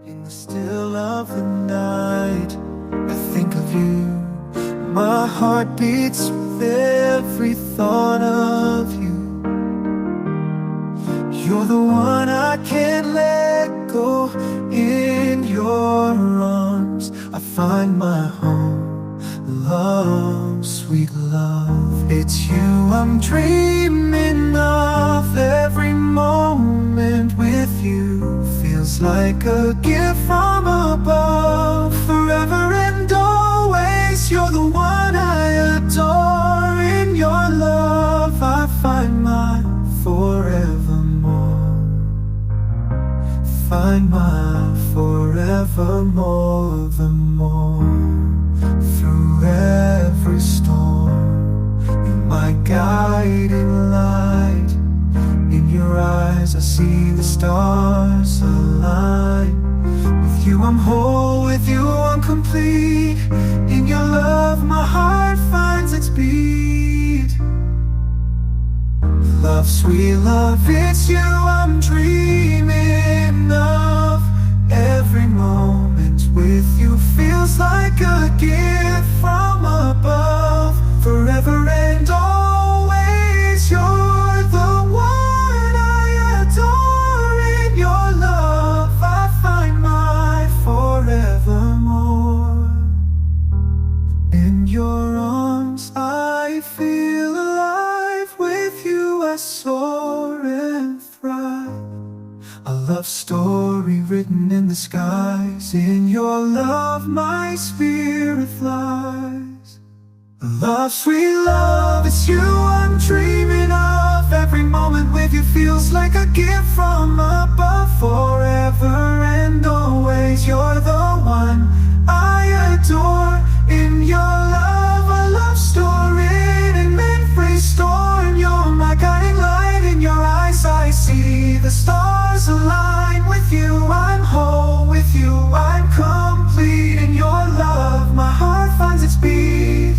In the still of the night, I think of you. My heart beats with every thought of you. You're the one I can't let go. In your arms I find my home. Love, sweet love, it's you I'm dreaming of. Every moment with you feels like a gift from above. Forever and always, you're the one I adore. In your love I find my forevermore. Find my forevermore, the more. Through every storm, you're my guiding light. In your eyes I see the stars align. With you I'm whole, with you I'm complete. In your love my heart finds its beat. Love, sweet love, it's you I'm dreaming of. Every moment with you feels like a gift from above. Forever and always, you're the one I adore. In your love I find my forevermore. In your arms I feel alive. With you I soar and thrive. A love story written in the skies. In your love my spirit flies. Love, sweet love, it's you I'm dreaming of. Every moment with you feels like a gift from above. Forever and always, you're the one I adore. In your love a love story in mid-free storm. You're my guiding light. In your eyes I see the stars align. With you I'm whole, with you I'm complete. In your love my heart finds its beat.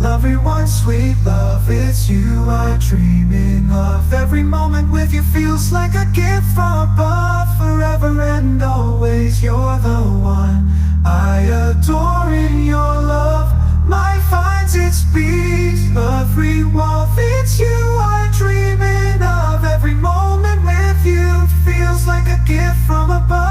Everyone, sweet love, it's you I'm dreaming of. Every moment with you feels like a gift from above. Forever and always, you're the one I adore. In your love my finds its beat. Every walk, it's you I'm dreaming of. Every moment with you feels like a gift from above.